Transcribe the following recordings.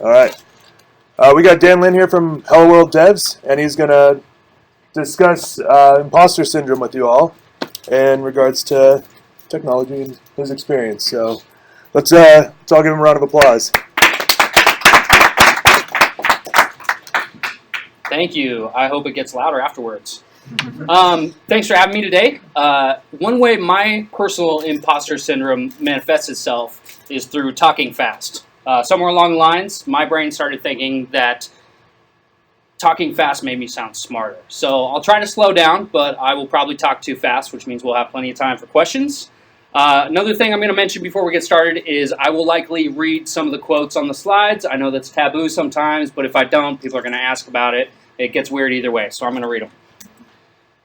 All right. We got Dan Lin here from Hello World Devs, and he's going to discuss imposter syndrome with you all in regards to technology and his experience. So let's all give him a round of applause. Thank you. I hope it gets louder afterwards. Thanks for having me today. One way my personal imposter syndrome manifests itself is through talking fast. Somewhere along the lines, my brain started thinking that talking fast made me sound smarter. So I'll try to slow down, but I will probably talk too fast, which means we'll have plenty of time for questions. Another thing I'm going to mention before we get started is I will likely read some of the quotes on the slides. I know that's taboo sometimes, but if I don't, people are going to ask about it. It gets weird either way, so I'm going to read them.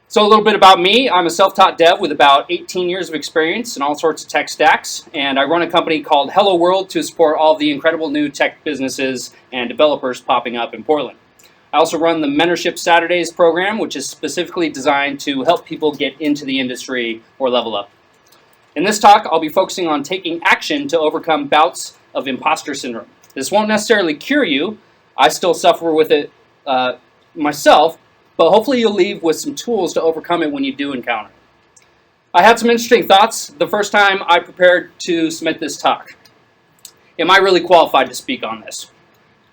So a little bit about me. I'm a self-taught dev with about 18 years of experience in all sorts of tech stacks, and I run a company called Hello World to support all the incredible new tech businesses and developers popping up in Portland. I also run the Mentorship Saturdays program, which is specifically designed to help people get into the industry or level up. In this talk, I'll be focusing on taking action to overcome bouts of imposter syndrome. This won't necessarily cure you. I still suffer with it myself, but hopefully you'll leave with some tools to overcome it when you do encounter it. I had some interesting thoughts the first time I prepared to submit this talk. Am I really qualified to speak on this?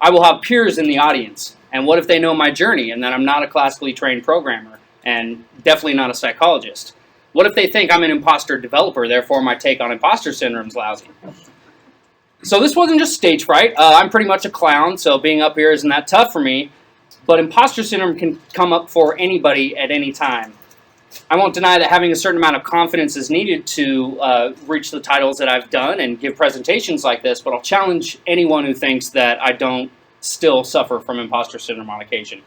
I will have peers in the audience, and what if they know my journey and that I'm not a classically trained programmer and definitely not a psychologist? What if they think I'm an imposter developer, therefore my take on imposter syndrome is lousy? So this wasn't just stage fright. I'm pretty much a clown, so being up here isn't that tough for me. But imposter syndrome can come up for anybody at any time. I won't deny that having a certain amount of confidence is needed to reach the titles that I've done and give presentations like this, but I'll challenge anyone who thinks that I don't still suffer from imposter syndrome on occasion.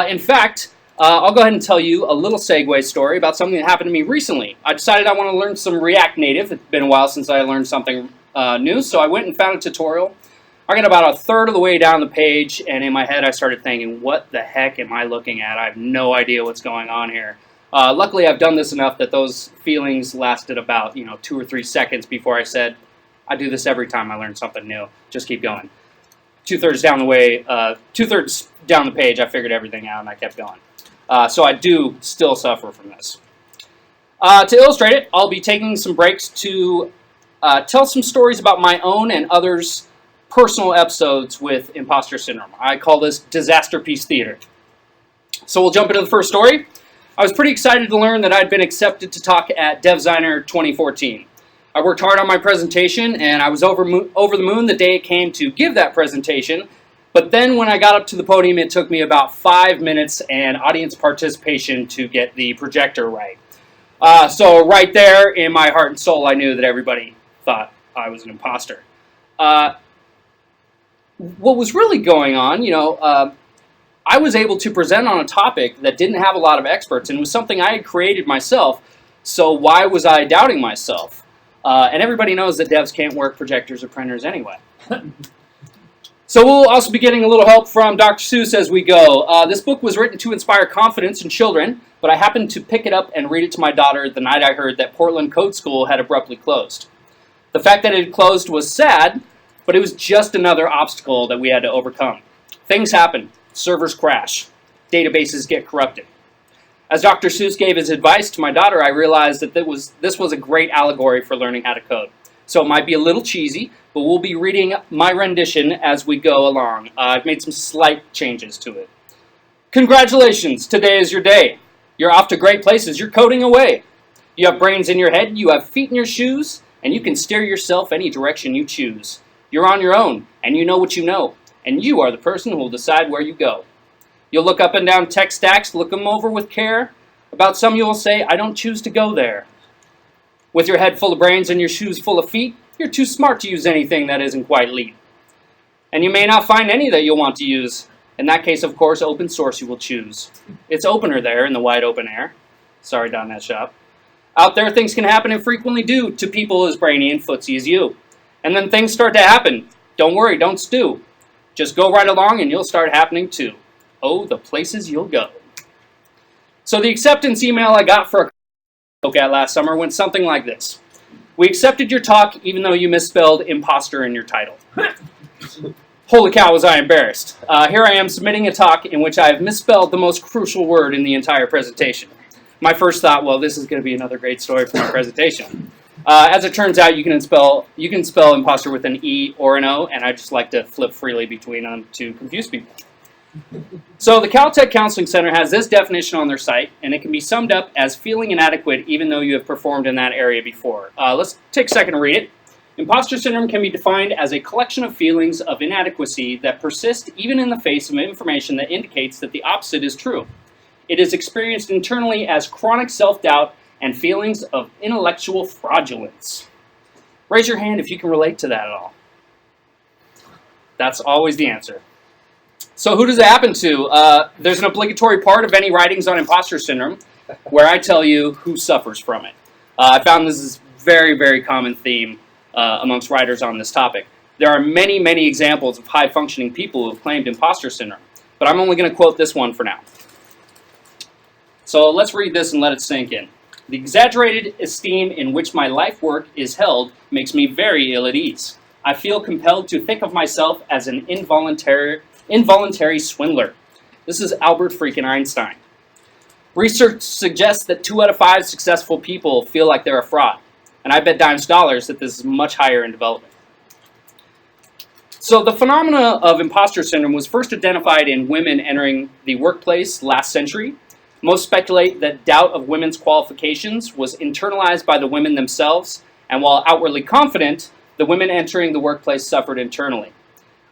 In fact, I'll go ahead and tell you a little segue story about something that happened to me recently. I decided I want to learn some React Native. It's been a while since I learned something new, so I went and found a tutorial. I got about a third of the way down the page, and in my head I started thinking, what the heck am I looking at? I have no idea what's going on here. Luckily, I've done this enough that those feelings lasted about 2 or 3 seconds before I said, I do this every time I learn something new. Just keep going. Two-thirds down the page, I figured everything out, and I kept going. So I do still suffer from this. To illustrate it, I'll be taking some breaks to tell some stories about my own and others' personal episodes with imposter syndrome. I call this disaster piece theater. So we'll jump into the first story. I was pretty excited to learn that I'd been accepted to talk at DevZiner 2014. I worked hard on my presentation, and I was over the moon the day it came to give that presentation. But then when I got up to the podium, it took me about 5 minutes and audience participation to get the projector right. So right there in my heart and soul, I knew that everybody thought I was an imposter. What was really going on, I was able to present on a topic that didn't have a lot of experts, and it was something I had created myself, so why was I doubting myself? And everybody knows that devs can't work projectors or printers anyway. So we'll also be getting a little help from Dr. Seuss as we go. This book was written to inspire confidence in children, but I happened to pick it up and read it to my daughter the night I heard that Portland Code School had abruptly closed. The fact that it had closed was sad, but it was just another obstacle that we had to overcome. Things happen. Servers crash. Databases get corrupted. As Dr. Seuss gave his advice to my daughter, I realized that this was a great allegory for learning how to code. So it might be a little cheesy, but we'll be reading my rendition as we go along. I've made some slight changes to it. Congratulations, today is your day. You're off to great places, you're coding away. You have brains in your head, you have feet in your shoes, and you can steer yourself any direction you choose. You're on your own, and you know what you know, and you are the person who will decide where you go. You'll look up and down tech stacks, look them over with care. About some you will say, I don't choose to go there. With your head full of brains and your shoes full of feet, you're too smart to use anything that isn't quite lead. And you may not find any that you'll want to use. In that case, of course, open source you will choose. It's opener there in the wide open air. Sorry, .NET Shop. Out there, things can happen and frequently do to people as brainy and footsy as you. And then things start to happen. Don't worry, don't stew. Just go right along and you'll start happening too. Oh, the places you'll go. So the acceptance email I got for a spoke at last summer went something like this. We accepted your talk even though you misspelled imposter in your title. Holy cow, was I embarrassed. Here I am submitting a talk in which I have misspelled the most crucial word in the entire presentation. My first thought, well, this is going to be another great story for my presentation. As it turns out, you can spell imposter with an E or an O, and I just like to flip freely between them to confuse people. So the Caltech Counseling Center has this definition on their site, and it can be summed up as feeling inadequate even though you have performed in that area before. Let's take a second to read it. Imposter syndrome can be defined as a collection of feelings of inadequacy that persist even in the face of information that indicates that the opposite is true. It is experienced internally as chronic self-doubt and feelings of intellectual fraudulence. Raise your hand if you can relate to that at all. That's always the answer. So who does it happen to? There's an obligatory part of any writings on imposter syndrome where I tell you who suffers from it. I found this is a very, very common theme amongst writers on this topic. There are many, many examples of high-functioning people who have claimed imposter syndrome, but I'm only going to quote this one for now. So let's read this and let it sink in. The exaggerated esteem in which my life work is held makes me very ill at ease. I feel compelled to think of myself as an involuntary swindler. This is Albert freaking Einstein. Research suggests that 2 out of 5 successful people feel like they're a fraud. And I bet dimes dollars that this is much higher in development. So the phenomena of imposter syndrome was first identified in women entering the workplace last century. Most speculate that doubt of women's qualifications was internalized by the women themselves, and while outwardly confident, the women entering the workplace suffered internally.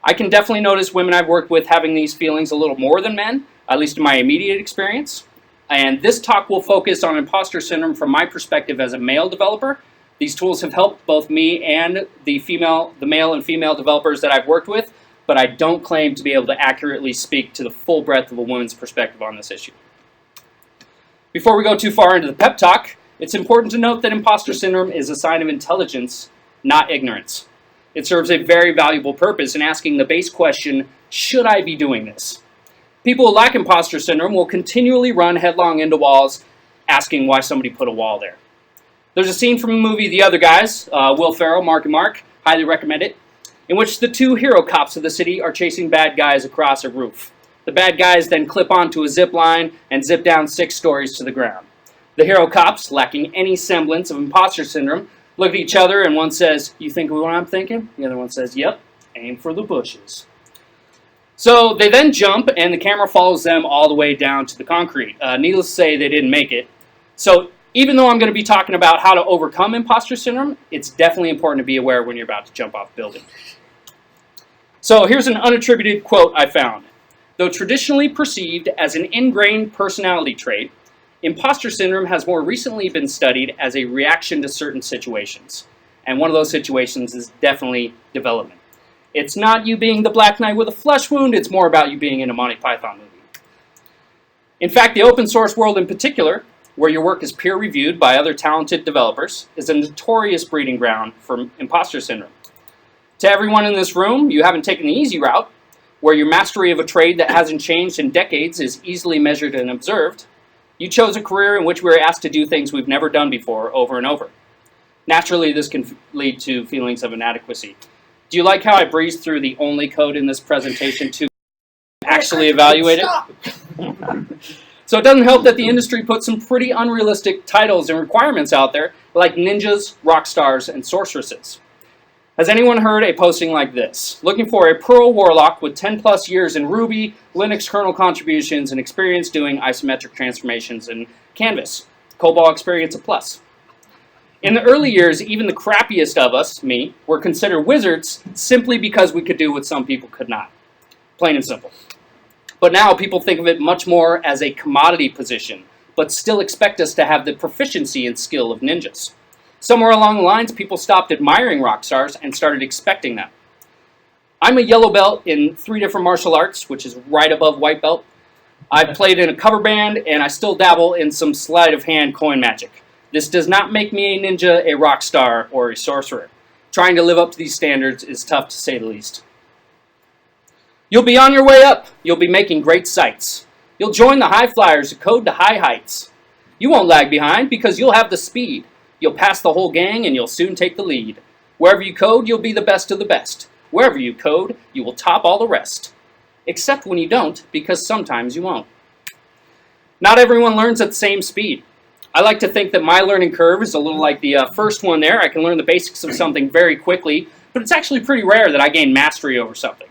I can definitely notice women I've worked with having these feelings a little more than men, at least in my immediate experience. And this talk will focus on imposter syndrome from my perspective as a male developer. These tools have helped both me and the male and female developers that I've worked with, but I don't claim to be able to accurately speak to the full breadth of a woman's perspective on this issue. Before we go too far into the pep talk, it's important to note that imposter syndrome is a sign of intelligence, not ignorance. It serves a very valuable purpose in asking the base question, should I be doing this? People who lack imposter syndrome will continually run headlong into walls, asking why somebody put a wall there. There's a scene from the movie The Other Guys, Will Ferrell, Marky Mark, highly recommend it, in which the 2 hero cops of the city are chasing bad guys across a roof. The bad guys then clip onto a zip line and zip down 6 stories to the ground. The hero cops, lacking any semblance of imposter syndrome, look at each other and one says, "You think what I'm thinking?" The other one says, "Yep, aim for the bushes." So they then jump and the camera follows them all the way down to the concrete. Needless to say, they didn't make it. So even though I'm going to be talking about how to overcome imposter syndrome, it's definitely important to be aware when you're about to jump off a building. So here's an unattributed quote I found. Though traditionally perceived as an ingrained personality trait, imposter syndrome has more recently been studied as a reaction to certain situations. And one of those situations is definitely development. It's not you being the Black Knight with a flesh wound, it's more about you being in a Monty Python movie. In fact, the open source world in particular, where your work is peer-reviewed by other talented developers, is a notorious breeding ground for imposter syndrome. To everyone in this room, you haven't taken the easy route, where your mastery of a trade that hasn't changed in decades is easily measured and observed. You chose a career in which we were asked to do things we've never done before over and over. Naturally, this can lead to feelings of inadequacy. Do you like how I breezed through the only code in this presentation to actually evaluate it? So it doesn't help that the industry puts some pretty unrealistic titles and requirements out there, like ninjas, rock stars, and sorceresses. Has anyone heard a posting like this? Looking for a Perl Warlock with 10 plus years in Ruby, Linux kernel contributions, and experience doing isometric transformations in Canvas. COBOL experience a plus. In the early years, even the crappiest of us, me, were considered wizards simply because we could do what some people could not. Plain and simple. But now people think of it much more as a commodity position, but still expect us to have the proficiency and skill of ninjas. Somewhere along the lines, people stopped admiring rock stars and started expecting them. I'm a yellow belt in 3 different martial arts, which is right above white belt. I've played in a cover band, and I still dabble in some sleight of hand coin magic. This does not make me a ninja, a rock star, or a sorcerer. Trying to live up to these standards is tough to say the least. You'll be on your way up. You'll be making great sights. You'll join the high flyers who code to high heights. You won't lag behind because you'll have the speed. You'll pass the whole gang and you'll soon take the lead. Wherever you code, you'll be the best of the best. Wherever you code, you will top all the rest. Except when you don't, because sometimes you won't. Not everyone learns at the same speed. I like to think that my learning curve is a little like the first one there. I can learn the basics of something very quickly, but it's actually pretty rare that I gain mastery over something.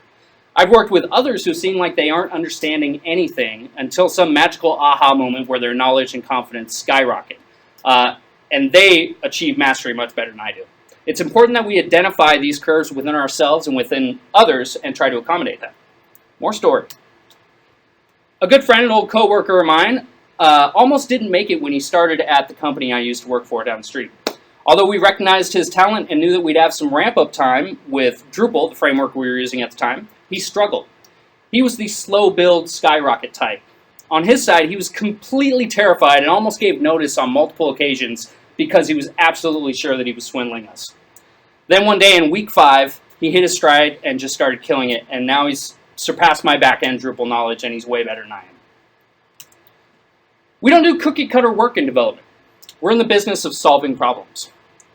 I've worked with others who seem like they aren't understanding anything until some magical aha moment where their knowledge and confidence skyrocket. And they achieve mastery much better than I do. It's important that we identify these curves within ourselves and within others and try to accommodate them. More story. A good friend, an old coworker of mine, almost didn't make it when he started at the company I used to work for down the street. Although we recognized his talent and knew that we'd have some ramp-up time with Drupal, the framework we were using at the time, he struggled. He was the slow build skyrocket type. On his side, he was completely terrified and almost gave notice on multiple occasions because he was absolutely sure that he was swindling us. Then one day in week 5, he hit his stride and just started killing it, and now he's surpassed my back-end Drupal knowledge and he's way better than I am. We don't do cookie-cutter work in development. We're in the business of solving problems.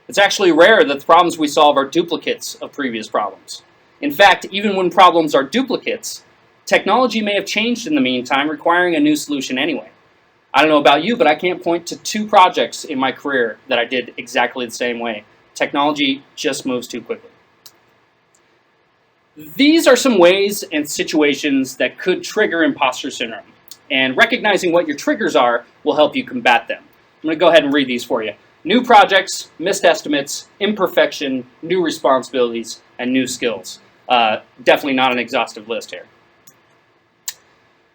It's actually rare that the problems we solve are duplicates of previous problems. In fact, even when problems are duplicates, technology may have changed in the meantime, requiring a new solution anyway. I don't know about you, but I can't point to 2 projects in my career that I did exactly the same way. Technology just moves too quickly. These are some ways and situations that could trigger imposter syndrome, and recognizing what your triggers are will help you combat them. I'm going to go ahead and read these for you. New projects, missed estimates, imperfection, new responsibilities, and new skills. Definitely not an exhaustive list here.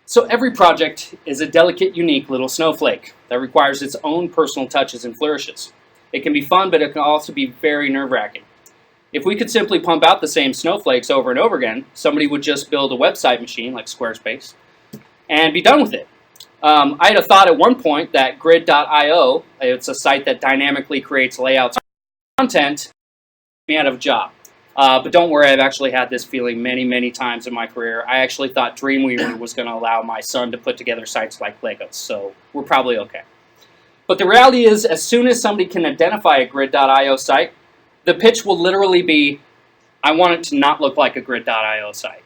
So every project is a delicate, unique little snowflake that requires its own personal touches and flourishes. It can be fun, but it can also be very nerve-wracking. If we could simply pump out the same snowflakes over and over again, somebody would just build a website machine like Squarespace and be done with it. I had a thought at one point that Grid.io, it's a site that dynamically creates layouts and content, me out of a job. But don't worry, I've actually had this feeling many, many times in my career. I actually thought Dreamweaver was going to allow my son to put together sites like Legos, so we're probably okay. But the reality is, as soon as somebody can identify a Grid.io site, the pitch will literally be, I want it to not look like a Grid.io site.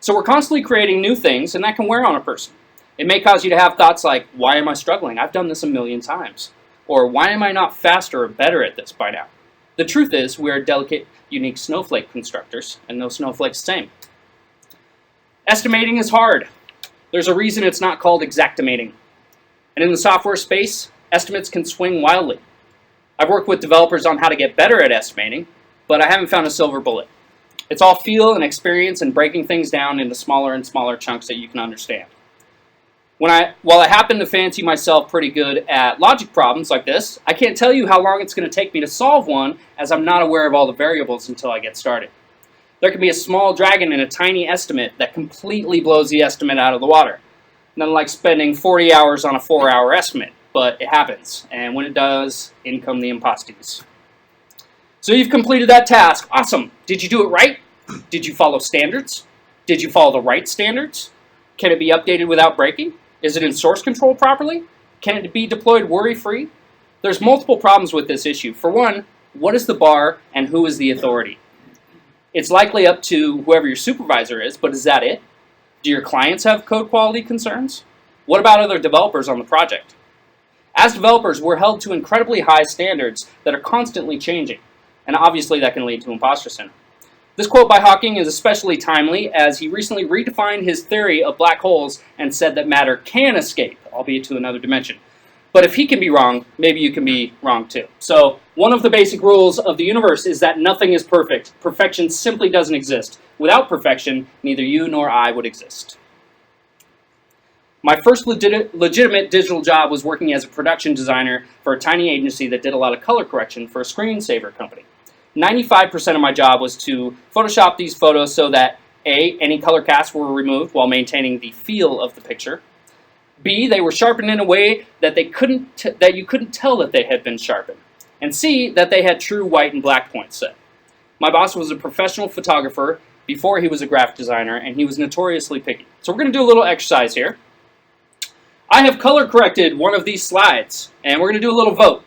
So we're constantly creating new things, and that can wear on a person. It may cause you to have thoughts like, why am I struggling? I've done this a million times. Or why am I not faster or better at this by now? The truth is, we are delicate, unique snowflake constructors, and no snowflake's the same. Estimating is hard. There's a reason it's not called exactimating. And in the software space, estimates can swing wildly. I've worked with developers on how to get better at estimating, but I haven't found a silver bullet. It's all feel and experience and breaking things down into smaller and smaller chunks that you can understand. While I happen to fancy myself pretty good at logic problems like this, I can't tell you how long it's going to take me to solve one, as I'm not aware of all the variables until I get started. There can be a small dragon in a tiny estimate that completely blows the estimate out of the water. Nothing like spending 40 hours on a 4-hour estimate, but it happens, and when it does, in come the imposties. So you've completed that task. Awesome. Did you do it right? Did you follow standards? Did you follow the right standards? Can it be updated without breaking? Is it in source control properly? Can it be deployed worry-free? There's multiple problems with this issue. For one, what is the bar and who is the authority? It's likely up to whoever your supervisor is, but is that it? Do your clients have code quality concerns? What about other developers on the project? As developers, we're held to incredibly high standards that are constantly changing, and obviously that can lead to imposter syndrome. This quote by Hawking is especially timely as he recently redefined his theory of black holes and said that matter can escape, albeit to another dimension. But if he can be wrong, maybe you can be wrong too. So one of the basic rules of the universe is that nothing is perfect. Perfection simply doesn't exist. Without perfection, neither you nor I would exist. My first legitimate digital job was working as a production designer for a tiny agency that did a lot of color correction for a screensaver company. 95% of my job was to Photoshop these photos so that A, any color casts were removed while maintaining the feel of the picture. B, they were sharpened in a way that you couldn't tell that they had been sharpened. And C, that they had true white and black points set. My boss was a professional photographer before he was a graphic designer, and he was notoriously picky. So we're going to do a little exercise here. I have color corrected one of these slides, and we're going to do a little vote.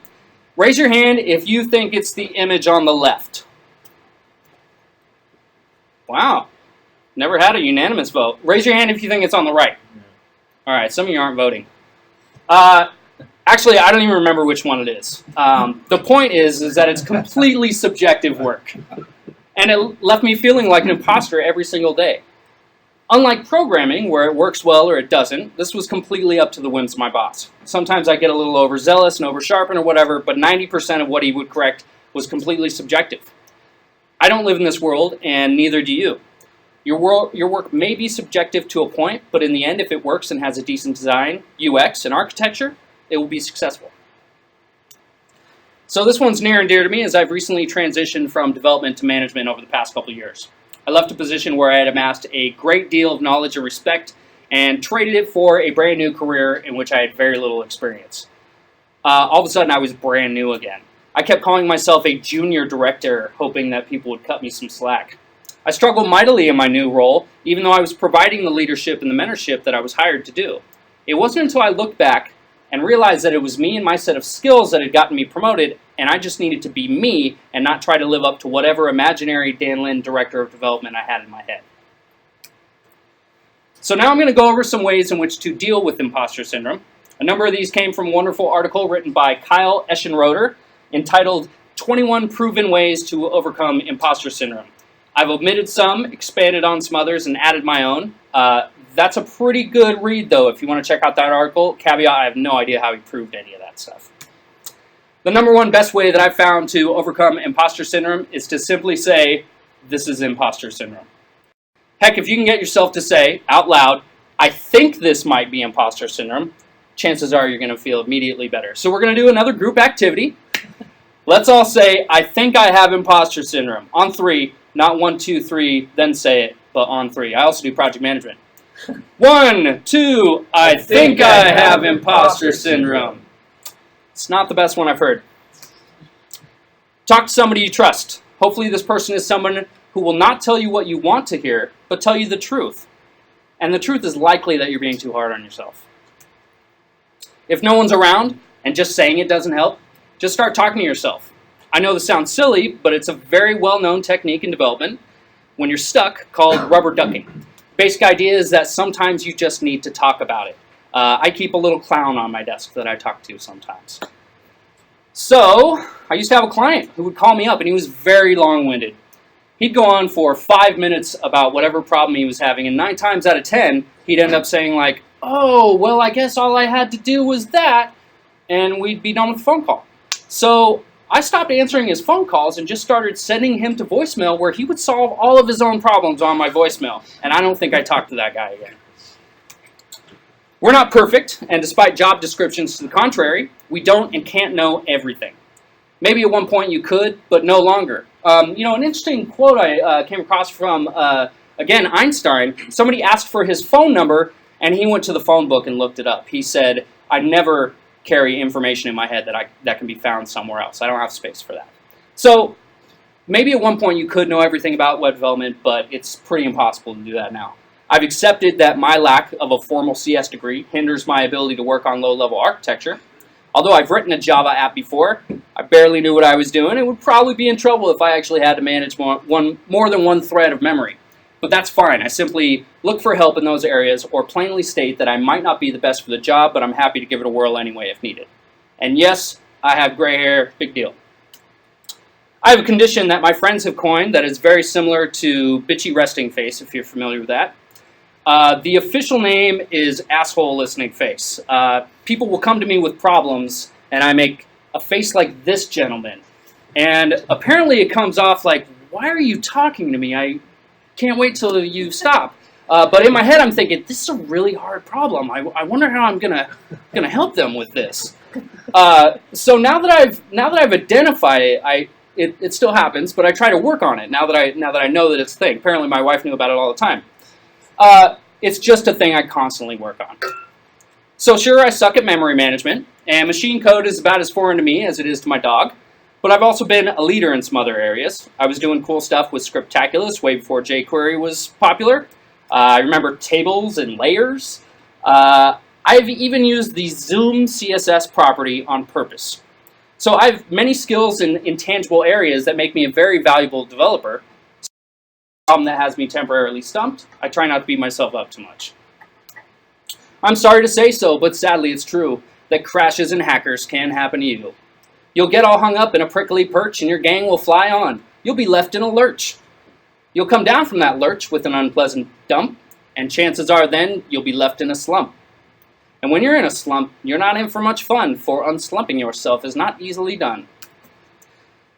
Raise your hand if you think it's the image on the left. Wow. Never had a unanimous vote. Raise your hand if you think it's on the right. All right, some of you aren't voting. Actually, I don't even remember which one it is. The point is that it's completely subjective work. And it left me feeling like an imposter every single day. Unlike programming, where it works well or it doesn't, this was completely up to the whims of my boss. Sometimes I get a little overzealous and oversharpen or whatever, but 90% of what he would correct was completely subjective. I don't live in this world, and neither do you. Your work may be subjective to a point, but in the end, if it works and has a decent design, UX, and architecture, it will be successful. So this one's near and dear to me as I've recently transitioned from development to management over the past couple of years. I left a position where I had amassed a great deal of knowledge and respect and traded it for a brand new career in which I had very little experience. All of a sudden, I was brand new again. I kept calling myself a junior director, hoping that people would cut me some slack. I struggled mightily in my new role, even though I was providing the leadership and the mentorship that I was hired to do. It wasn't until I looked back and realized that it was me and my set of skills that had gotten me promoted, and I just needed to be me and not try to live up to whatever imaginary Dan Lin director of development I had in my head. So now I'm going to go over some ways in which to deal with imposter syndrome. A number of these came from a wonderful article written by Kyle Eschenroder entitled 21 Proven Ways to Overcome Imposter Syndrome. I've omitted some, expanded on some others, and added my own. That's a pretty good read, though, if you want to check out that article. Caveat, I have no idea how he proved any of that stuff. The number one best way that I've found to overcome imposter syndrome is to simply say, this is imposter syndrome. Heck, if you can get yourself to say, out loud, I think this might be imposter syndrome, chances are you're going to feel immediately better. So we're going to do another group activity. Let's all say, I think I have imposter syndrome. On 3, not 1, 2, 3, then say it, but on 3. I also do project management. 1, 2, I think I have imposter syndrome. It's not the best one I've heard. Talk to somebody you trust. Hopefully this person is someone who will not tell you what you want to hear, but tell you the truth. And the truth is likely that you're being too hard on yourself. If no one's around, and just saying it doesn't help, just start talking to yourself. I know this sounds silly, but it's a very well-known technique in development when you're stuck called rubber ducking. Basic idea is that sometimes you just need to talk about it. I keep a little clown on my desk that I talk to sometimes. So, I used to have a client who would call me up, and he was very long-winded. He'd go on for 5 minutes about whatever problem he was having, and 9 times out of 10, he'd end up saying like, oh, well, I guess all I had to do was that, and we'd be done with the phone call. So, I stopped answering his phone calls and just started sending him to voicemail where he would solve all of his own problems on my voicemail. And I don't think I talked to that guy again. We're not perfect, and despite job descriptions to the contrary, we don't and can't know everything. Maybe at one point you could, but no longer. An interesting quote I came across from, again, Einstein. Somebody asked for his phone number, and he went to the phone book and looked it up. He said, I never carry information in my head that can be found somewhere else. I don't have space for that. So maybe at one point you could know everything about web development, but it's pretty impossible to do that now. I've accepted that my lack of a formal CS degree hinders my ability to work on low-level architecture. Although I've written a Java app before, I barely knew what I was doing and would probably be in trouble if I actually had to manage more than one thread of memory. But that's fine. I simply look for help in those areas or plainly state that I might not be the best for the job, but I'm happy to give it a whirl anyway if needed. And yes, I have gray hair, big deal. I have a condition that my friends have coined that is very similar to bitchy resting face, if you're familiar with that. The official name is asshole listening face. People will come to me with problems, and I make a face like this gentleman. And apparently it comes off like, why are you talking to me? I can't wait till you stop. But in my head, I'm thinking, this is a really hard problem. I wonder how I'm gonna help them with this. So now that I've identified it, it still happens, but I try to work on it now that I know that it's a thing. Apparently, my wife knew about it all the time. It's just a thing I constantly work on. So sure, I suck at memory management, and machine code is about as foreign to me as it is to my dog. But I've also been a leader in some other areas. I was doing cool stuff with Scriptaculous way before jQuery was popular. I remember tables and layers. I've even used the Zoom CSS property on purpose. So I have many skills in intangible areas that make me a very valuable developer. problem that has me temporarily stumped, I try not to beat myself up too much. I'm sorry to say so, but sadly it's true that crashes and hackers can happen to you. You'll get all hung up in a prickly perch and your gang will fly on. You'll be left in a lurch. You'll come down from that lurch with an unpleasant dump, and chances are then you'll be left in a slump. And when you're in a slump, you're not in for much fun, for unslumping yourself is not easily done.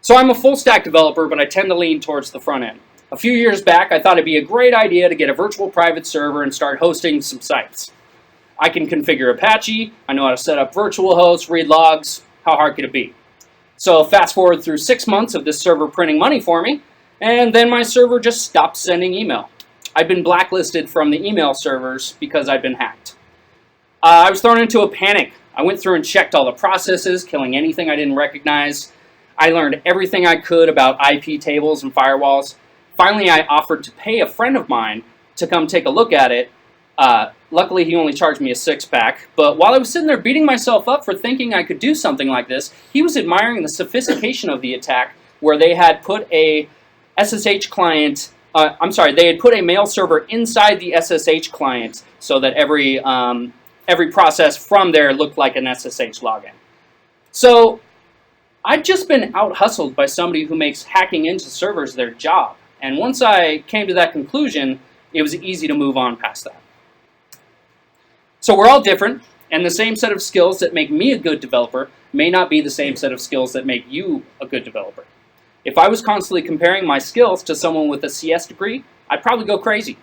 So I'm a full stack developer, but I tend to lean towards the front end. A few years back, I thought it'd be a great idea to get a virtual private server and start hosting some sites. I can configure Apache, I know how to set up virtual hosts, read logs, how hard could it be? So fast forward through 6 months of this server printing money for me, and then my server just stopped sending email. I'd been blacklisted from the email servers because I'd been hacked. I was thrown into a panic. I went through and checked all the processes, killing anything I didn't recognize. I learned everything I could about IP tables and firewalls. Finally, I offered to pay a friend of mine to come take a look at it. Luckily, he only charged me a 6-pack, but while I was sitting there beating myself up for thinking I could do something like this, he was admiring the sophistication of the attack, where they had put a SSH client, they had put a mail server inside the SSH client so that every process from there looked like an SSH login. So I'd just been out-hustled by somebody who makes hacking into servers their job, and once I came to that conclusion, it was easy to move on past that. So we're all different, and the same set of skills that make me a good developer may not be the same set of skills that make you a good developer. If I was constantly comparing my skills to someone with a CS degree, I'd probably go crazy.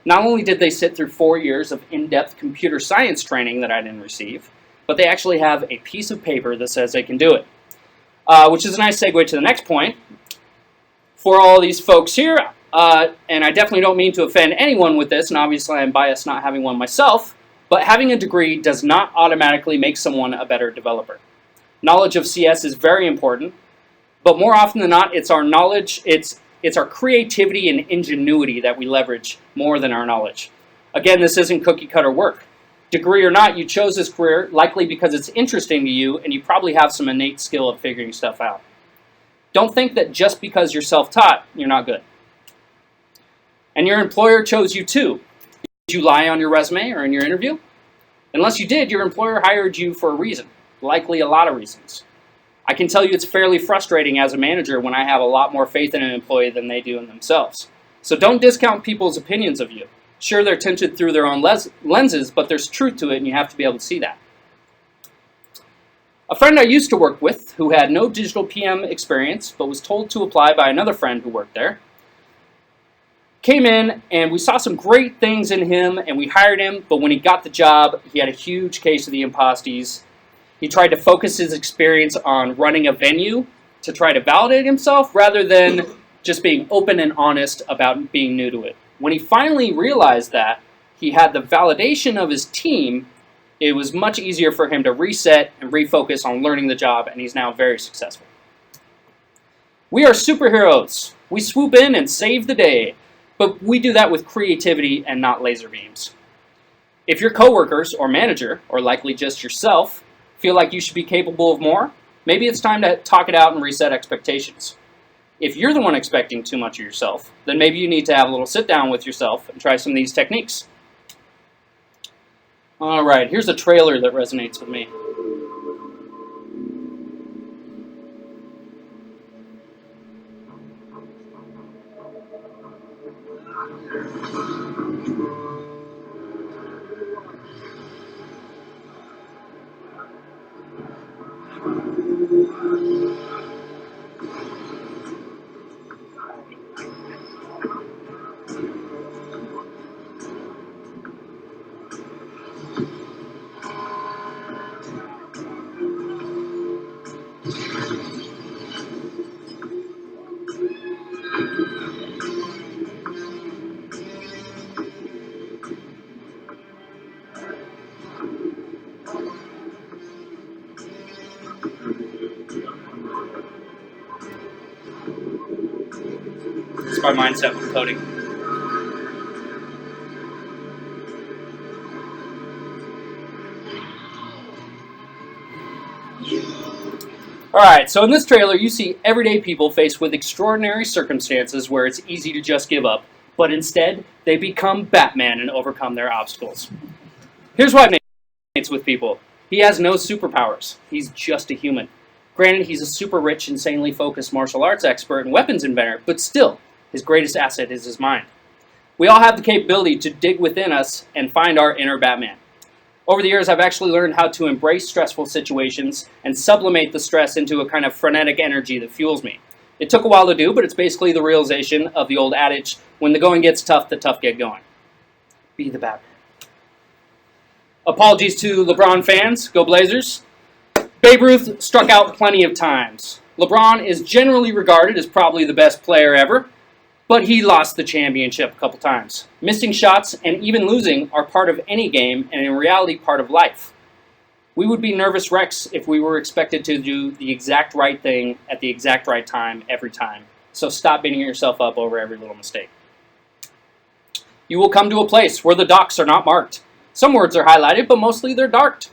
Not only did they sit through 4 years of in-depth computer science training that I didn't receive, but they actually have a piece of paper that says they can do it. Which is a nice segue to the next point. For all these folks here, and I definitely don't mean to offend anyone with this, and obviously I'm biased not having one myself, but having a degree does not automatically make someone a better developer. Knowledge of CS is very important, but more often than not, it's our knowledge, it's our creativity and ingenuity that we leverage more than our knowledge. Again, this isn't cookie cutter work. Degree or not, you chose this career likely because it's interesting to you and you probably have some innate skill of figuring stuff out. Don't think that just because you're self-taught, you're not good. And your employer chose you too. Did you lie on your resume or in your interview? Unless you did, your employer hired you for a reason, likely a lot of reasons. I can tell you it's fairly frustrating as a manager when I have a lot more faith in an employee than they do in themselves. So don't discount people's opinions of you. Sure, they're tinted through their own lenses, but there's truth to it and you have to be able to see that. A friend I used to work with who had no digital PM experience but was told to apply by another friend who worked there came in and we saw some great things in him and we hired him, but when he got the job, he had a huge case of the imposties. He tried to focus his experience on running a venue to try to validate himself rather than just being open and honest about being new to it. When he finally realized that he had the validation of his team, it was much easier for him to reset and refocus on learning the job, and he's now very successful. We are superheroes. We swoop in and save the day, but we do that with creativity and not laser beams. If your coworkers or manager, or likely just yourself, feel like you should be capable of more, maybe it's time to talk it out and reset expectations. If you're the one expecting too much of yourself, then maybe you need to have a little sit down with yourself and try some of these techniques. All right, here's a trailer that resonates with me. It's my mindset with coding. Alright, so in this trailer, you see everyday people faced with extraordinary circumstances where it's easy to just give up, but instead, they become Batman and overcome their obstacles. Here's why Nate mates with people. He has no superpowers. He's just a human. Granted, he's a super rich, insanely focused martial arts expert and weapons inventor, but still, his greatest asset is his mind. We all have the capability to dig within us and find our inner Batman. Over the years, I've actually learned how to embrace stressful situations and sublimate the stress into a kind of frenetic energy that fuels me. It took a while to do, but it's basically the realization of the old adage, when the going gets tough, the tough get going. Be the Batman. Apologies to LeBron fans. Go Blazers. Babe Ruth struck out plenty of times. LeBron is generally regarded as probably the best player ever, but he lost the championship a couple times. Missing shots and even losing are part of any game and in reality part of life. We would be nervous wrecks if we were expected to do the exact right thing at the exact right time every time. So stop beating yourself up over every little mistake. You will come to a place where the docks are not marked. Some words are highlighted, but mostly they're darked.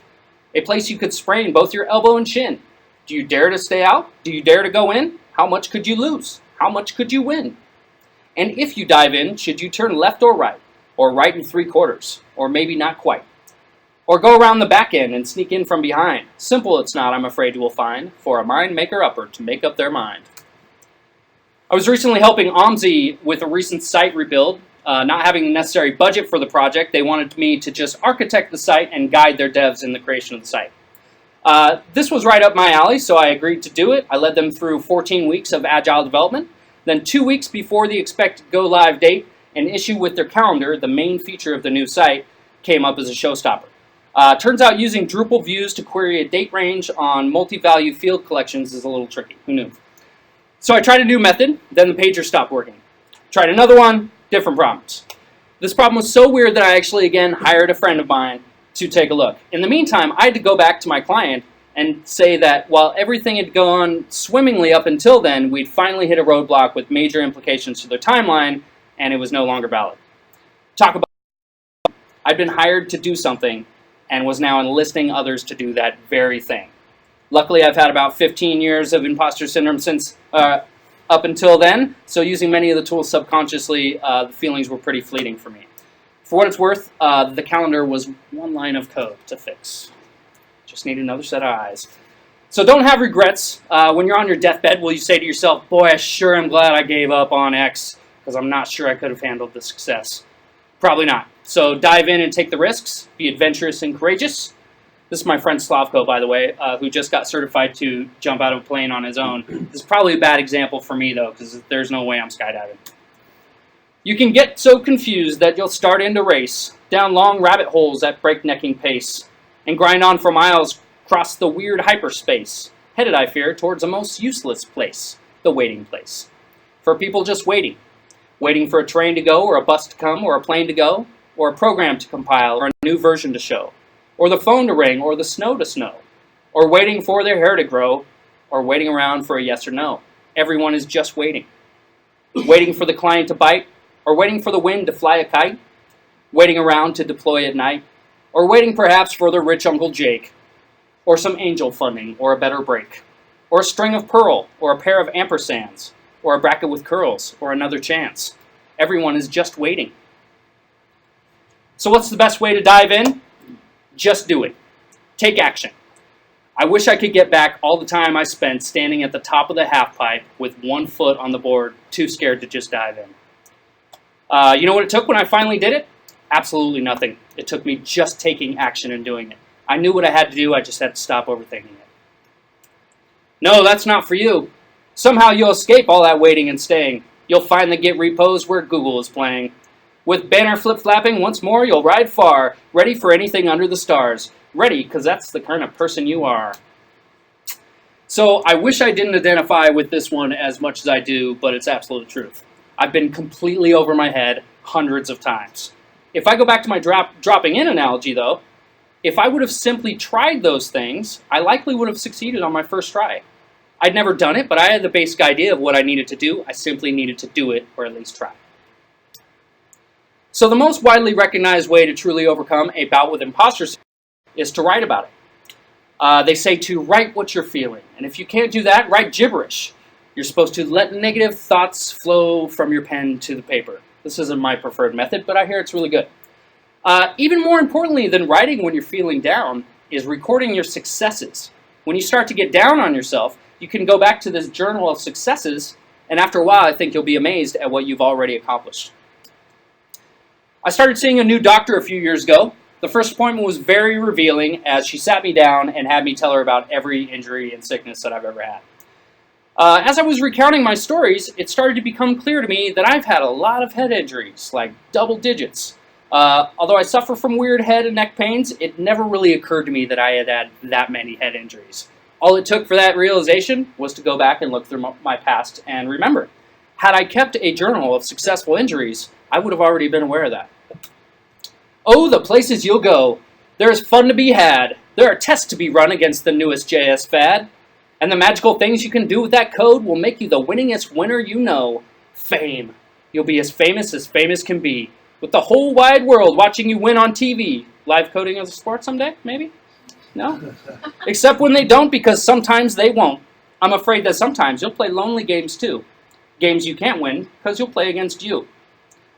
A place you could sprain both your elbow and shin. Do you dare to stay out? Do you dare to go in? How much could you lose? How much could you win? And if you dive in, should you turn left or right and 3/4, or maybe not quite? Or go around the back end and sneak in from behind? Simple it's not, I'm afraid you will find, for a mind maker upper to make up their mind. I was recently helping OMSI with a recent site rebuild. Not having the necessary budget for the project, they wanted me to just architect the site and guide their devs in the creation of the site. This was right up my alley, so I agreed to do it. I led them through 14 weeks of agile development. Then 2 weeks before the expected go-live date, an issue with their calendar, the main feature of the new site, came up as a showstopper. Turns out using Drupal views to query a date range on multi-value field collections is a little tricky. Who knew? So I tried a new method, then the pager stopped working. Tried another one, different problems. This problem was so weird that I actually, again, hired a friend of mine to take a look. In the meantime, I had to go back to my client and say that while everything had gone swimmingly up until then, we'd finally hit a roadblock with major implications to their timeline, and it was no longer valid. Talk about I'd been hired to do something and was now enlisting others to do that very thing. Luckily, I've had about 15 years of imposter syndrome since up until then, so using many of the tools subconsciously, the feelings were pretty fleeting for me. For what it's worth, the calendar was one line of code to fix. Just need another set of eyes. So don't have regrets. When you're on your deathbed, will you say to yourself, boy, I sure am glad I gave up on X, because I'm not sure I could have handled the success. Probably not. So dive in and take the risks. Be adventurous and courageous. This is my friend Slavko, by the way, who just got certified to jump out of a plane on his own. This is probably a bad example for me, though, because there's no way I'm skydiving. You can get so confused that you'll start into race, down long rabbit holes at breaknecking pace, and grind on for miles across the weird hyperspace, headed, I fear, towards a most useless place, the waiting place. For people just waiting. Waiting for a train to go, or a bus to come, or a plane to go, or a program to compile, or a new version to show, or the phone to ring, or the snow to snow, or waiting for their hair to grow, or waiting around for a yes or no. Everyone is just waiting. Waiting for the client to bite, or waiting for the wind to fly a kite, waiting around to deploy at night, or waiting perhaps for their rich Uncle Jake, or some angel funding, or a better break, or a string of pearl, or a pair of ampersands, or a bracket with curls, or another chance. Everyone is just waiting. So what's the best way to dive in? Just do it. Take action. I wish I could get back all the time I spent standing at the top of the half pipe with one foot on the board, too scared to just dive in. You know what it took when I finally did it? Absolutely nothing. It took me just taking action and doing it. I knew what I had to do, I just had to stop overthinking it. No, that's not for you. Somehow you'll escape all that waiting and staying. You'll find the Git repos where Google is playing. With banner flip-flapping once more, you'll ride far, ready for anything under the stars. Ready, because that's the kind of person you are. So I wish I didn't identify with this one as much as I do, but it's absolute truth. I've been completely over my head hundreds of times. If I go back to my dropping in analogy, though, if I would have simply tried those things, I likely would have succeeded on my first try. I'd never done it, but I had the basic idea of what I needed to do. I simply needed to do it, or at least try. So the most widely recognized way to truly overcome a bout with imposter syndrome is to write about it. They say to write what you're feeling. And if you can't do that, write gibberish. You're supposed to let negative thoughts flow from your pen to the paper. This isn't my preferred method, but I hear it's really good. Even more importantly than writing when you're feeling down is recording your successes. When you start to get down on yourself, you can go back to this journal of successes, and after a while, I think you'll be amazed at what you've already accomplished. I started seeing a new doctor a few years ago. The first appointment was very revealing as she sat me down and had me tell her about every injury and sickness that I've ever had. As I was recounting my stories, it started to become clear to me that I've had a lot of head injuries, like double digits. Although I suffer from weird head and neck pains, it never really occurred to me that I had had that many head injuries. All it took for that realization was to go back and look through my past and remember. Had I kept a journal of successful injuries, I would have already been aware of that. Oh, the places you'll go. There is fun to be had. There are tests to be run against the newest JS fad. And the magical things you can do with that code will make you the winningest winner you know. Fame. You'll be as famous can be. With the whole wide world watching you win on TV. Live coding as a sport someday, maybe? No? Except when they don't, because sometimes they won't. I'm afraid that sometimes you'll play lonely games too. Games you can't win, because you'll play against you.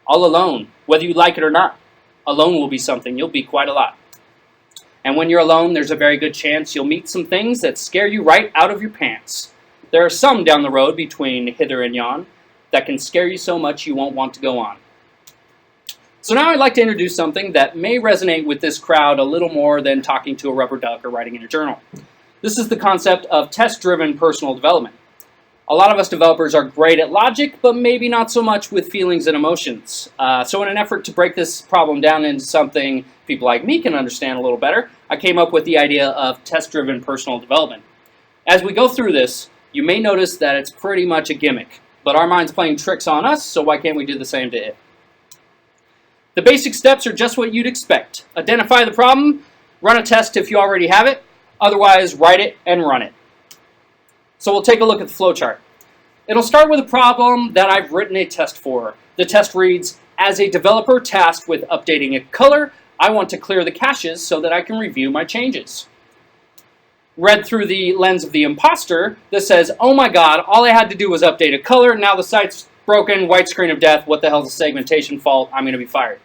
All alone, whether you like it or not. Alone will be something you'll be quite a lot. And when you're alone, there's a very good chance you'll meet some things that scare you right out of your pants. There are some down the road between hither and yon that can scare you so much you won't want to go on. So now I'd like to introduce something that may resonate with this crowd a little more than talking to a rubber duck or writing in a journal. This is the concept of test-driven personal development. A lot of us developers are great at logic, but maybe not so much with feelings and emotions. So in an effort to break this problem down into something people like me can understand a little better, I came up with the idea of test-driven personal development. As we go through this, you may notice that it's pretty much a gimmick, but our mind's playing tricks on us, so why can't we do the same to it? The basic steps are just what you'd expect. Identify the problem, run a test if you already have it, otherwise write it and run it. So we'll take a look at the flowchart. It'll start with a problem that I've written a test for. The test reads, as a developer tasked with updating a color, I want to clear the caches so that I can review my changes. Read through the lens of the imposter, this says, oh my god, all I had to do was update a color, now the site's broken, white screen of death, what the hell's a segmentation fault, I'm going to be fired.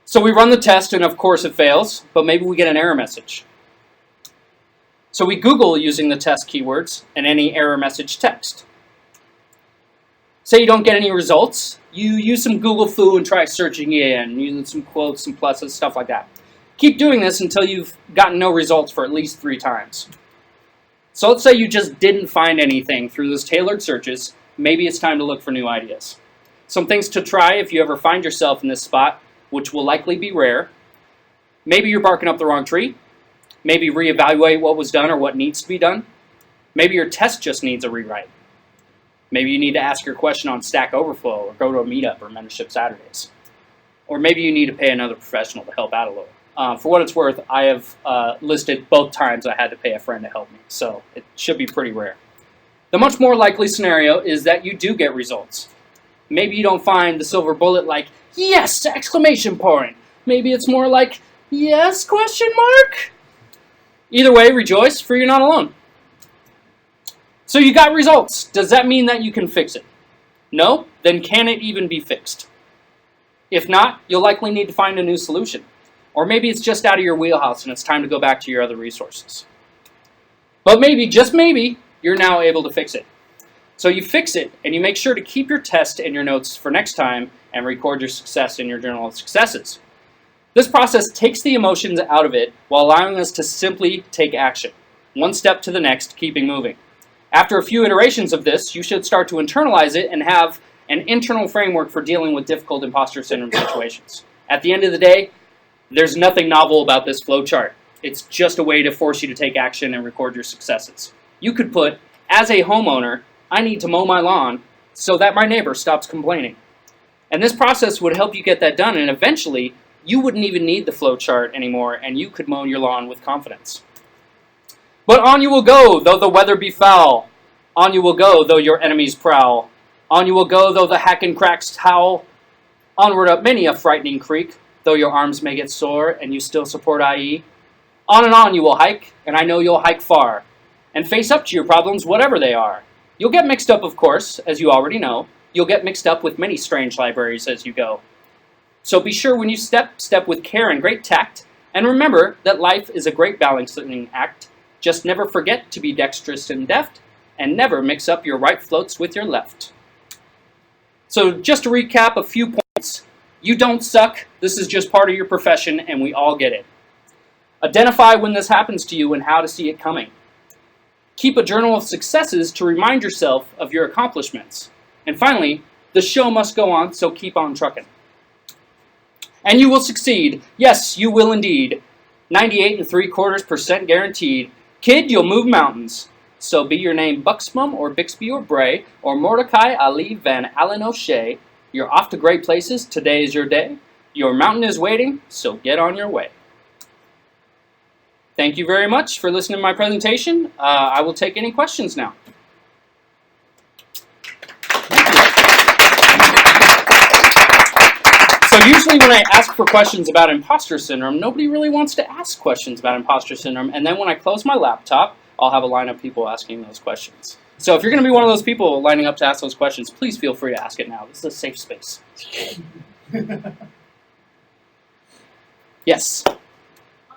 So we run the test, and of course it fails, but maybe we get an error message. So we Google using the test keywords and any error message text. Say you don't get any results, you use some Google Foo and try searching in, using some quotes, some pluses, stuff like that. Keep doing this until you've gotten no results for at least 3 times. So let's say you just didn't find anything through those tailored searches, maybe it's time to look for new ideas. Some things to try if you ever find yourself in this spot, which will likely be rare. Maybe you're barking up the wrong tree. Maybe reevaluate what was done or what needs to be done. Maybe your test just needs a rewrite. Maybe you need to ask your question on Stack Overflow or go to a meetup or Mentorship Saturdays. Or maybe you need to pay another professional to help out a little. For what it's worth, I have listed both times I had to pay a friend to help me, so it should be pretty rare. The much more likely scenario is that you do get results. Maybe you don't find the silver bullet like, yes, exclamation point. Maybe it's more like, yes, question mark? Either way, rejoice, for you're not alone. So you got results. Does that mean that you can fix it? No? Then can it even be fixed? If not, you'll likely need to find a new solution. Or maybe it's just out of your wheelhouse and it's time to go back to your other resources. But maybe, just maybe, you're now able to fix it. So you fix it, and you make sure to keep your test and your notes for next time and record your success in your journal of successes. This process takes the emotions out of it while allowing us to simply take action, one step to the next, keeping moving. After a few iterations of this, you should start to internalize it and have an internal framework for dealing with difficult imposter syndrome situations. At the end of the day, there's nothing novel about this flowchart. It's just a way to force you to take action and record your successes. You could put, as a homeowner, I need to mow my lawn so that my neighbor stops complaining. And this process would help you get that done, and eventually, you wouldn't even need the flowchart anymore, and you could mow your lawn with confidence. But on you will go, though the weather be foul. On you will go, though your enemies prowl. On you will go, though the hack and cracks howl. Onward up many a frightening creek, though your arms may get sore and you still support IE. On and on you will hike, and I know you'll hike far, and face up to your problems, whatever they are. You'll get mixed up, of course, as you already know. You'll get mixed up with many strange libraries as you go. So be sure when you step with care and great tact, and remember that life is a great balancing act. Just never forget to be dexterous and deft, and never mix up your right floats with your left. So just to recap a few points, you don't suck. This is just part of your profession, and we all get it. Identify when this happens to you and how to see it coming. Keep a journal of successes to remind yourself of your accomplishments. And finally, the show must go on, so keep on trucking. And you will succeed. Yes, you will indeed. 98.75% guaranteed. Kid, you'll move mountains. So be your name Buxbaum or Bixby or Bray or Mordecai Ali Van Allen O'Shea. You're off to great places. Today is your day. Your mountain is waiting, so get on your way. Thank you very much for listening to my presentation. I will take any questions now. So usually when I ask for questions about imposter syndrome, nobody really wants to ask questions about imposter syndrome. And then when I close my laptop, I'll have a line of people asking those questions. So if you're going to be one of those people lining up to ask those questions, please feel free to ask it now. This is a safe space. Yes? I know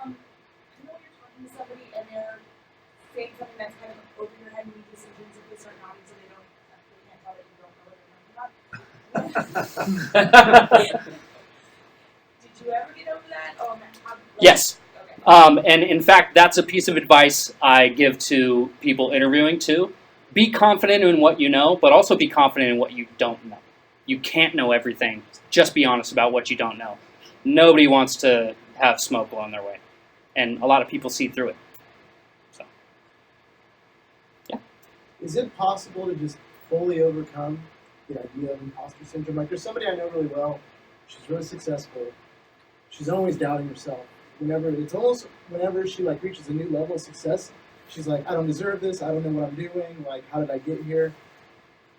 you're talking to somebody and they're saying something that's kind of over your head and you decisions if they start nodding so they can't tell that you don't know what they're talking about. Did you ever get over that? Yes. Okay. And in fact, that's a piece of advice I give to people interviewing too. Be confident in what you know, but also be confident in what you don't know. You can't know everything. Just be honest about what you don't know. Nobody wants to have smoke blown their way. And a lot of people see through it. So, yeah. Is it possible to just fully overcome the idea of imposter syndrome? Like, there's somebody I know really well. She's really successful. She's always doubting herself. Whenever she like reaches a new level of success, she's like, I don't deserve this. I don't know what I'm doing. Like, how did I get here?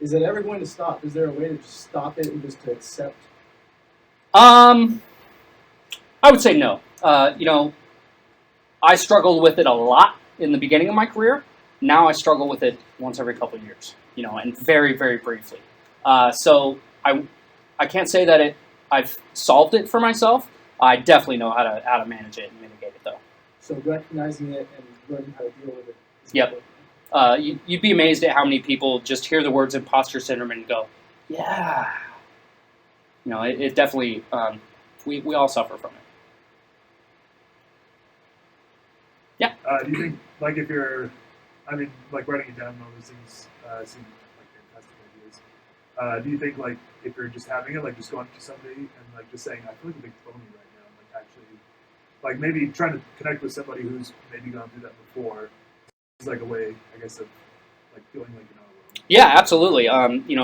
Is it ever going to stop? Is there a way to just stop it and just to accept? I would say no. I struggled with it a lot in the beginning of my career. Now I struggle with it once every couple of years, and very, very briefly. So I can't say that I've solved it for myself. I definitely know how to manage it and mitigate it, though. So recognizing it and learning how to deal with it. Yep. You'd be amazed at how many people just hear the words imposter syndrome and go, yeah. It definitely, we all suffer from it. Yeah. Do you think, like, if you're, like, writing it down and all those things seem like fantastic ideas. Do you think, like, if you're just having it, like, just going to somebody and, like, just saying, I feel like a big phony right now, like, actually, like, maybe trying to connect with somebody who's maybe gone through that before is, like, a way, I guess, of, like, feeling like you're not alone. Yeah, absolutely.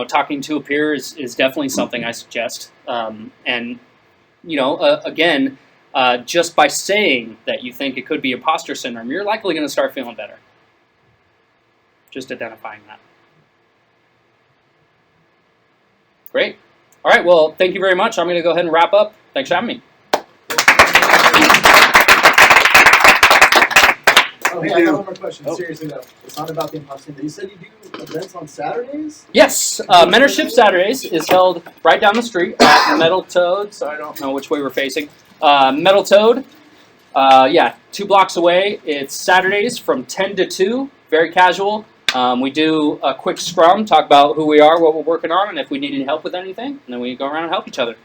Talking to a peer is definitely something I suggest. Again, just by saying that you think it could be imposter syndrome, you're likely going to start feeling better. Just identifying that. Great. All right, well, thank you very much. I'm going to go ahead and wrap up. Thanks for having me. Oh, hey, I got one more question. Seriously, though. It's not about the imposter syndrome. You said you do events on Saturdays? Yes, Mentorship Saturdays is held right down the street at Metal Toad, so I don't know which way we're facing. Metal Toad, 2 blocks away. It's Saturdays from 10 to 2, very casual. We do a quick scrum, talk about who we are, what we're working on, and if we need any help with anything, and then we go around and help each other.